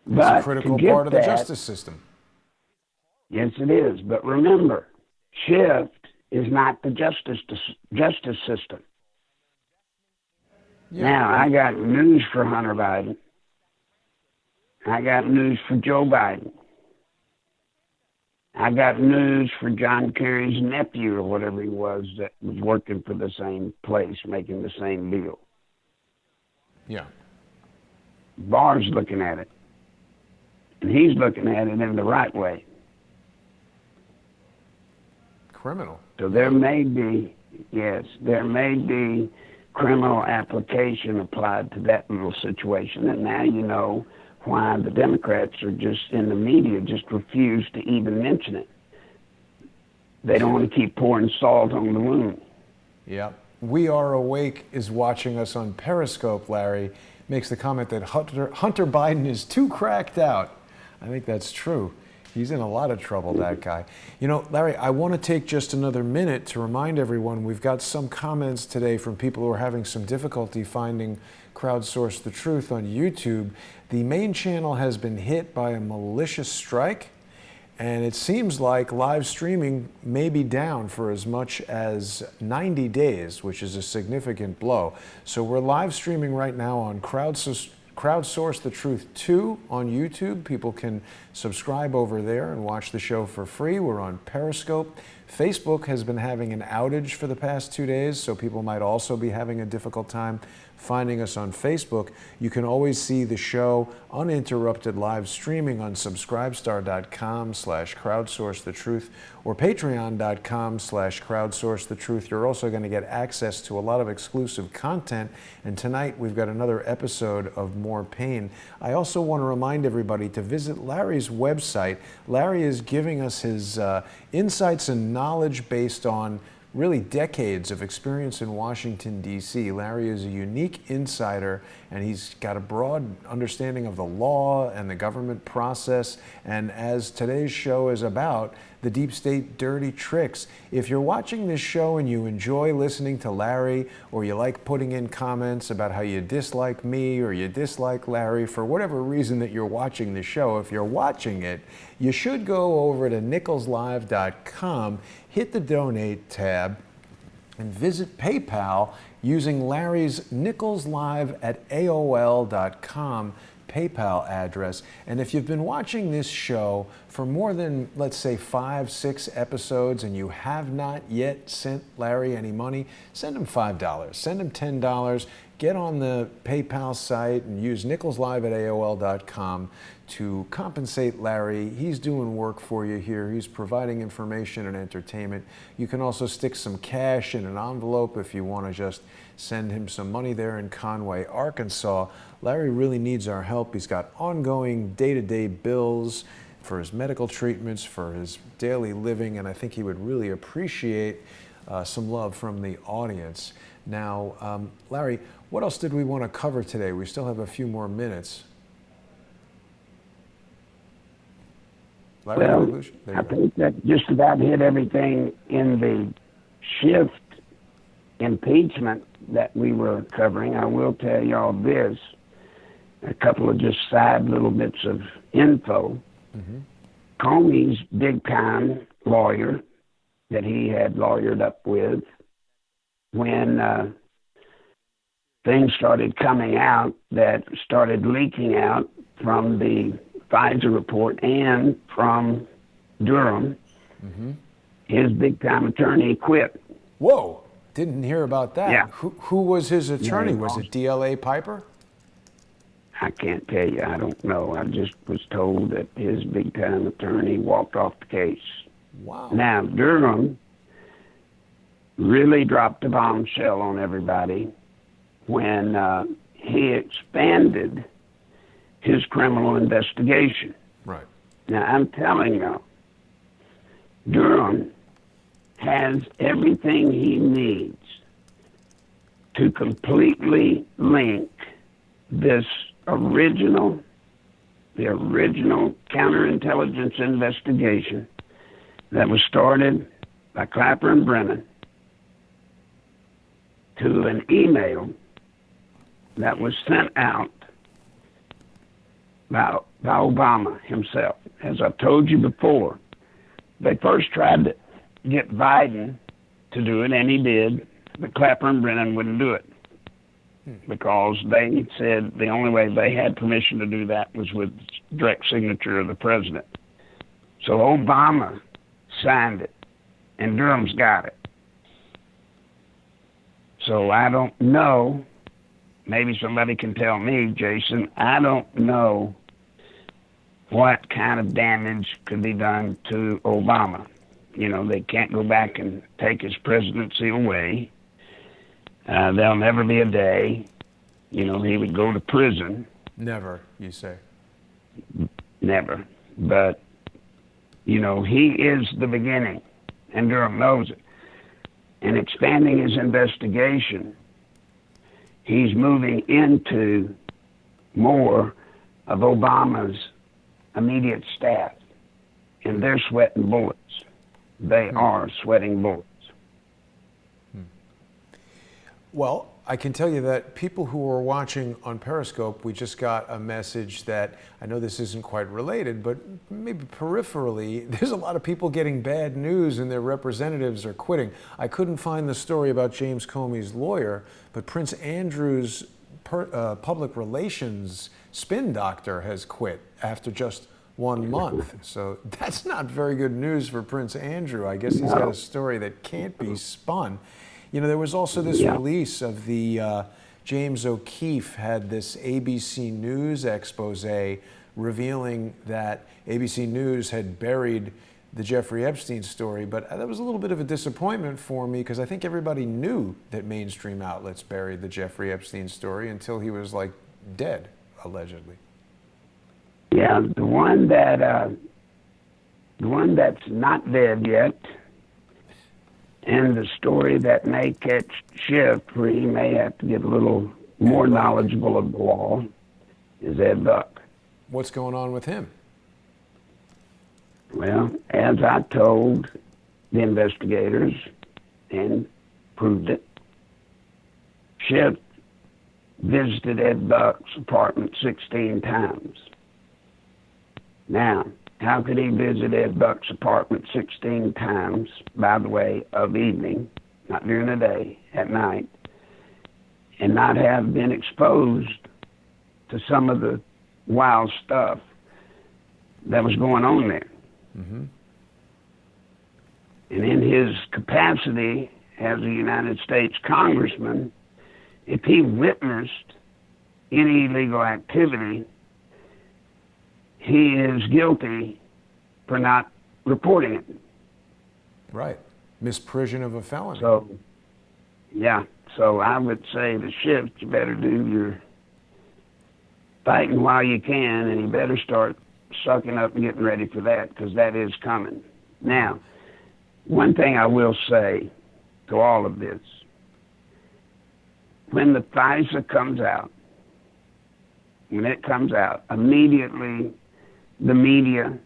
It's a critical part of the justice system. Yes, it is. But remember, Schiff is not the justice system. Yeah. Now, I got news for Hunter Biden. I got news for Joe Biden. I got news for John Kerry's nephew or whatever he was that was working for the same place, making the same deal. Yeah. Barr's looking at it. And he's looking at it in the right way. Criminal. So there may be criminal application applied to that little situation. And now you know why the Democrats are just in the media just refuse to even mention it. They don't want to keep pouring salt on the wound. Yeah. We Are Awake is watching us on Periscope, Larry. Makes the comment that Hunter Biden is too cracked out. I think that's true. He's in a lot of trouble, that guy. You know, Larry, I want to take just another minute to remind everyone we've got some comments today from people who are having some difficulty finding Crowdsource the Truth on YouTube. The main channel has been hit by a malicious strike, And it seems like live streaming may be down for as much as 90 days, which is a significant blow. So we're live streaming right now on Crowdsource the Truth 2 on YouTube. People can subscribe over there and watch the show for free. We're on Periscope. Facebook has been having an outage for the past 2 days, so people might also be having a difficult time finding us on Facebook. You can always see the show uninterrupted live streaming on subscribestar.com/crowdsourcethetruth or patreon.com/crowdsourcethetruth. You're also going to get access to a lot of exclusive content, and tonight we've got another episode of More Pain. I also want to remind everybody to visit Larry's website. Larry is giving us his insights and knowledge based on really decades of experience in Washington, D.C. Larry is a unique insider, and he's got a broad understanding of the law and the government process. And as today's show is about, the deep state dirty tricks. If you're watching this show and you enjoy listening to Larry, or you like putting in comments about how you dislike me or you dislike Larry, for whatever reason that you're watching the show, if you're watching it, you should go over to nicholslive.com, hit the donate tab, and visit PayPal using Larry's nicholslive@aol.com PayPal address. And if you've been watching this show for more than, let's say, 5, 6 episodes and you have not yet sent Larry any money, send him $5, send him $10. Get on the PayPal site and use nicholslive@aol.com to compensate Larry. He's doing work for you here. He's providing information and entertainment. You can also stick some cash in an envelope if you want to just send him some money there in Conway, Arkansas. Larry really needs our help. He's got ongoing day-to-day bills for his medical treatments, for his daily living, and I think he would really appreciate some love from the audience. Now, Larry, what else did we want to cover today? We still have a few more minutes. Larry, Well, I think that just about hit everything in the shift impeachment that we were covering. I will tell y'all this, a couple of just side little bits of info. Mm-hmm. Comey's big-time lawyer that he had lawyered up with, when things started coming out that started leaking out from the Pfizer report and from Durham, mm-hmm. his big-time attorney quit. Whoa, didn't hear about that. Yeah. Who was his attorney? Yeah, was it DLA Piper? I can't tell you. I don't know. I just was told that his big-time attorney walked off the case. Wow. Now, Durham really dropped a bombshell on everybody when he expanded his criminal investigation. Right. Now, I'm telling you, Durham has everything he needs to completely link the original counterintelligence investigation that was started by Clapper and Brennan to an email that was sent out by Obama himself. As I've told you before, they first tried to get Biden to do it, and he did, but Clapper and Brennan wouldn't do it because they said the only way they had permission to do that was with direct signature of the president. So Obama signed it, and Durham's got it. So I don't know, maybe somebody can tell me, Jason, I don't know what kind of damage could be done to Obama. You know, they can't go back and take his presidency away. There'll never be a day, you know, he would go to prison. Never, you say? Never. But, you know, he is the beginning, and Durham knows it. And expanding his investigation, he's moving into more of Obama's immediate staff, and they're sweating bullets. They are sweating bullets. Well, I can tell you that people who are watching on Periscope, we just got a message that, I know this isn't quite related, but maybe peripherally, there's a lot of people getting bad news and their representatives are quitting. I couldn't find the story about James Comey's lawyer, but Prince Andrew's public relations spin doctor has quit after just 1 month. So that's not very good news for Prince Andrew. I guess he's got a story that can't be spun. You know, there was also this release of the James O'Keefe had this ABC News expose revealing that ABC News had buried the Jeffrey Epstein story, but that was a little bit of a disappointment for me because I think everybody knew that mainstream outlets buried the Jeffrey Epstein story until he was like dead, allegedly. Yeah, the one that's not dead yet, and the story that may catch Schiff, where he may have to get a little more knowledgeable of the law, is Ed Buck. What's going on with him? Well, as I told the investigators and proved it, Schiff visited Ed Buck's apartment 16 times. Now, how could he visit Ed Buck's apartment 16 times, by the way, of evening, not during the day, at night, and not have been exposed to some of the wild stuff that was going on there? Mm-hmm. And in his capacity as a United States congressman, if he witnessed any illegal activity, he is guilty for not reporting it. Right. Misprision of a felony. So, yeah. So I would say the Schiff, you better do your fighting while you can, and you better start sucking up and getting ready for that, because that is coming. Now, one thing I will say to all of this, when the FISA comes out, when it comes out, immediately the media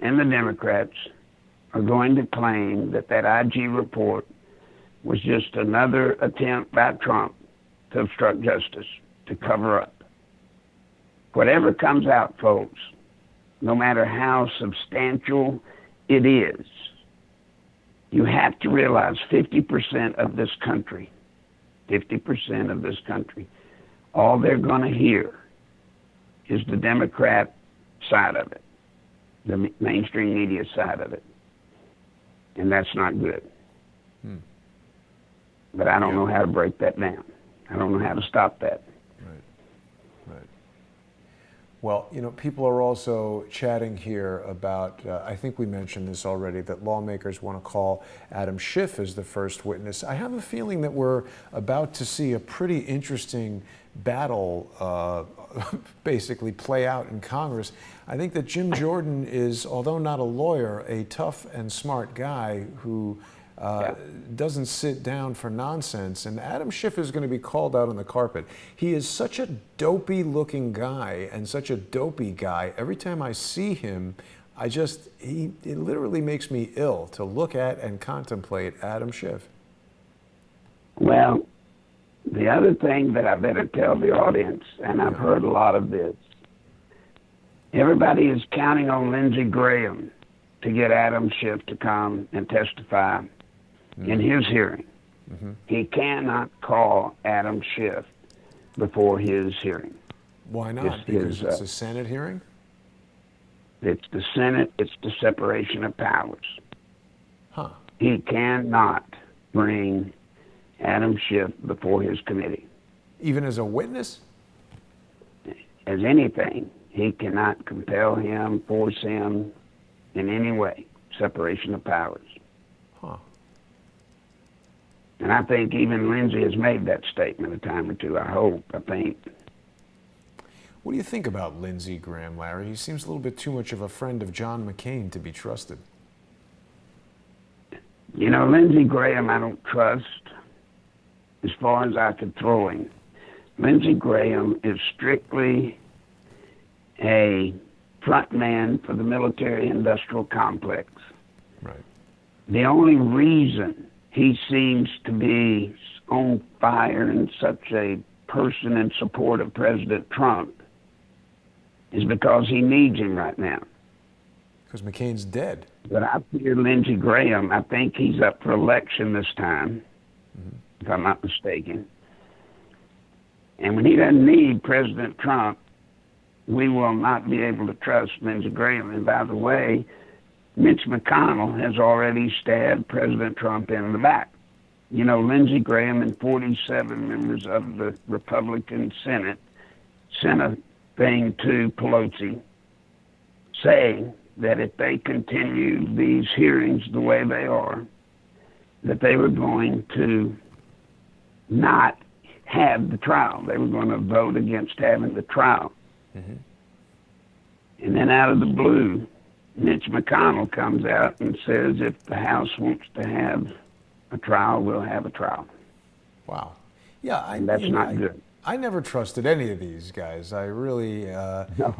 and the Democrats are going to claim that that IG report was just another attempt by Trump to obstruct justice, to cover up. Whatever comes out, folks, no matter how substantial it is, you have to realize 50% of this country, all they're going to hear is the Democrat side of it, the mainstream media side of it. And that's not good. But I don't know how to break that down. I don't know how to stop that. Right. Well, you know, people are also chatting here about, I think we mentioned this already, that lawmakers want to call Adam Schiff as the first witness. I have a feeling that we're about to see a pretty interesting battle basically play out in Congress. I think that Jim Jordan is, although not a lawyer, a tough and smart guy who doesn't sit down for nonsense. And Adam Schiff is going to be called out on the carpet. He is such a dopey looking guy and such a dopey guy. Every time I see him, it literally makes me ill to look at and contemplate Adam Schiff. Well, the other thing that I better tell the audience, and I've heard a lot of this, everybody is counting on Lindsey Graham to get Adam Schiff to come and testify in his hearing. He cannot call Adam Schiff before his hearing. Why not? Because it's a Senate hearing? It's the Senate. It's the separation of powers. Huh. He cannot bring Adam Schiff before his committee. Even as a witness? As anything. He cannot compel him, force him in any way. Separation of powers. Huh. And I think even Lindsey has made that statement a time or two, I think. What do you think about Lindsey Graham, Larry? He seems a little bit too much of a friend of John McCain to be trusted. You know, Lindsey Graham I don't trust as far as I could throw him. Lindsey Graham is strictly a front man for the military-industrial complex. Right. The only reason he seems to be on fire and such a person in support of President Trump is because he needs him right now. Because McCain's dead. But I fear Lindsey Graham. I think he's up for election this time, if I'm not mistaken. And when he doesn't need President Trump, we will not be able to trust Lindsey Graham. And by the way, Mitch McConnell has already stabbed President Trump in the back. You know, Lindsey Graham and 47 members of the Republican Senate sent a thing to Pelosi saying that if they continue these hearings the way they are, that they were going to not have the trial. They were going to vote against having the trial. Mm-hmm. And then out of the blue, Mitch McConnell comes out and says if the House wants to have a trial, we'll have a trial. Wow. Yeah, that's not good. I never trusted any of these guys. I really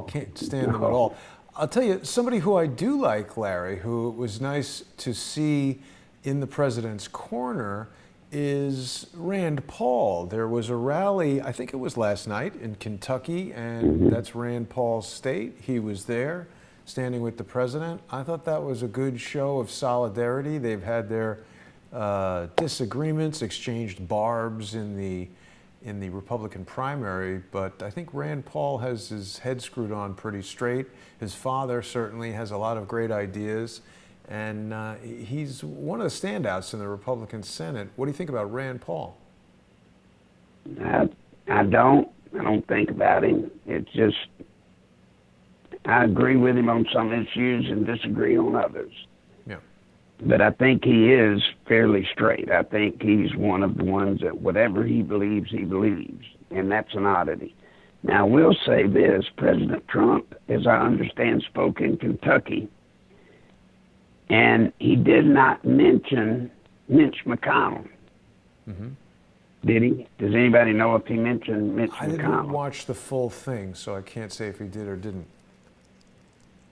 can't stand them at all. I'll tell you, somebody who I do like, Larry, who it was nice to see in the president's corner is Rand Paul. There was a rally, I think it was last night in Kentucky, and that's Rand Paul's state. He was there standing with the president. I thought that was a good show of solidarity. They've had their disagreements, exchanged barbs in the Republican primary, but I think Rand Paul has his head screwed on pretty straight. His father certainly has a lot of great ideas, and he's one of the standouts in the Republican Senate. What do you think about Rand Paul? I don't think about him. It's just, I agree with him on some issues and disagree on others. Yeah. But I think he is fairly straight. I think he's one of the ones that whatever he believes, and that's an oddity. Now, I will say this, President Trump, as I understand, spoke in Kentucky, and he did not mention Mitch McConnell. Mm-hmm. Did he? Does anybody know if he mentioned Mitch McConnell? I didn't watch the full thing, so I can't say if he did or didn't.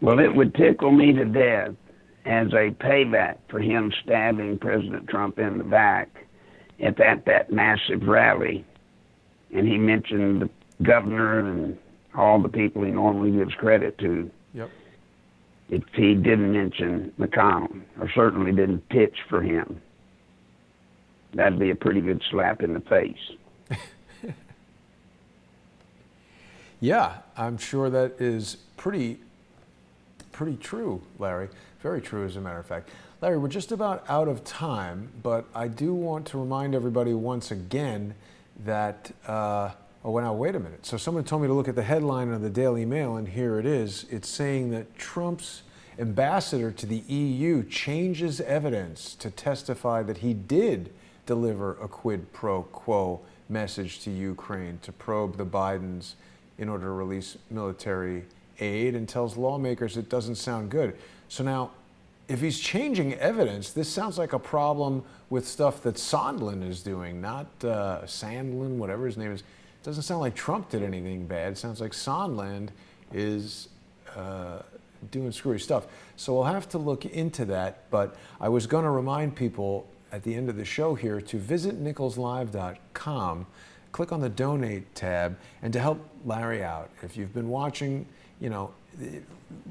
Well, it would tickle me to death as a payback for him stabbing President Trump in the back at that massive rally. And he mentioned the governor and all the people he normally gives credit to. Yep. If he didn't mention McConnell, or certainly didn't pitch for him, that'd be a pretty good slap in the face. Yeah, I'm sure that is pretty true, Larry. Very true, as a matter of fact. Larry, we're just about out of time, but I do want to remind everybody once again that, now wait a minute. So someone told me to look at the headline of the Daily Mail, and here it is. It's saying that Trump's ambassador to the EU changes evidence to testify that he did deliver a quid pro quo message to Ukraine to probe the Bidens in order to release military aid, and tells lawmakers it doesn't sound good. So now, if he's changing evidence, this sounds like a problem with stuff that Sondland is doing, not Sandlin, whatever his name is. It doesn't sound like Trump did anything bad. It sounds like Sondland is doing screwy stuff. So we'll have to look into that, but I was going to remind people at the end of the show here to visit nicholslive.com, click on the donate tab, and to help Larry out. If you've been watching, you know,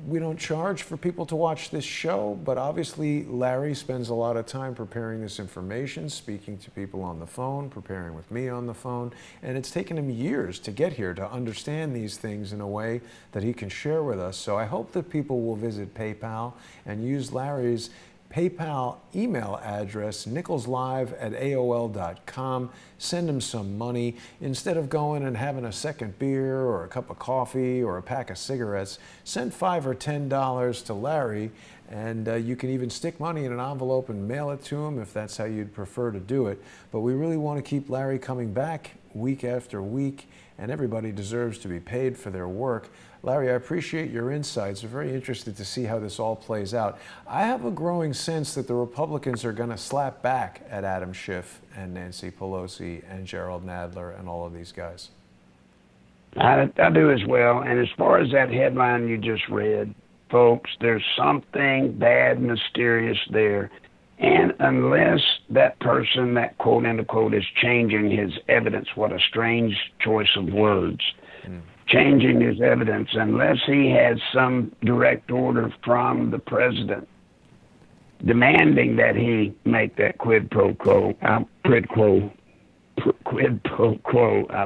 we don't charge for people to watch this show, but obviously Larry spends a lot of time preparing this information, speaking to people on the phone, preparing with me on the phone, and it's taken him years to get here to understand these things in a way that he can share with us. So I hope that people will visit PayPal and use Larry's PayPal email address, nicholslive@aol.com. Send him some money. Instead of going and having a second beer or a cup of coffee or a pack of cigarettes, send $5 or $10 to Larry, and you can even stick money in an envelope and mail it to him if that's how you'd prefer to do it. But we really want to keep Larry coming back week after week, and everybody deserves to be paid for their work. Larry, I appreciate your insights. I'm very interested to see how this all plays out. I have a growing sense that the Republicans are going to slap back at Adam Schiff and Nancy Pelosi and Gerald Nadler and all of these guys. I do as well. And as far as that headline you just read, folks, there's something bad, mysterious there. And unless that person, that quote unquote, is changing his evidence, what a strange choice of words, changing his evidence, unless he has some direct order from the president demanding that he make that quid pro quo, I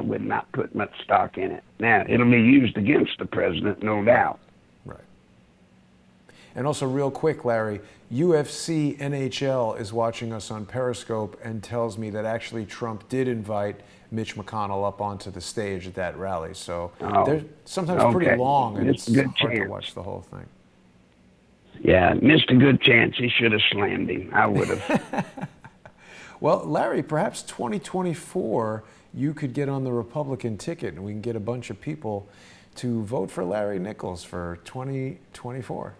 would not put much stock in it. Now, it'll be used against the president, no doubt. Right. And also, real quick, Larry, UFC NHL is watching us on Periscope and tells me that actually Trump did invite Mitch McConnell up onto the stage at that rally. So they're sometimes pretty long, and it's hard to watch the whole thing. Yeah, missed a good chance. He should have slammed him. I would have. Well, Larry, perhaps 2024, you could get on the Republican ticket and we can get a bunch of people to vote for Larry Nichols for 2024.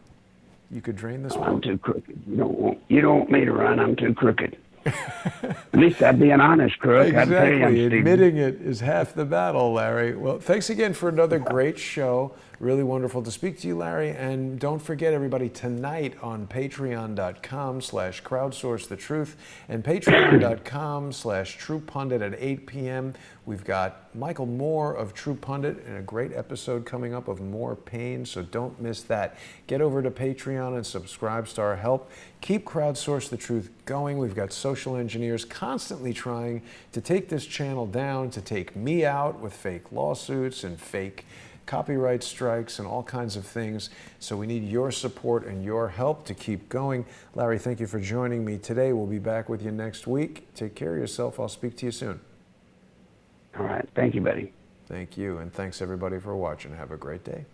You could drain this one. I'm too crooked. You don't want me to run. I'm too crooked. At least I'd be an honest crook. Exactly. I'd tell you, Admitting it is half the battle, Larry. Well, thanks again for another great show. Really wonderful to speak to you, Larry. And don't forget, everybody, tonight on patreon.com/crowdsourcethetruth and patreon.com/truepundit at 8 p.m. We've got Michael Moore of True Pundit and a great episode coming up of More Pain, so don't miss that. Get over to Patreon and subscribe to our help. Keep Crowdsource the Truth going. We've got social engineers constantly trying to take this channel down, to take me out with fake lawsuits and fake copyright strikes and all kinds of things. So we need your support and your help to keep going. Larry, thank you for joining me today. We'll be back with you next week. Take care of yourself. I'll speak to you soon. All right. Thank you, buddy. Thank you. And thanks everybody for watching. Have a great day.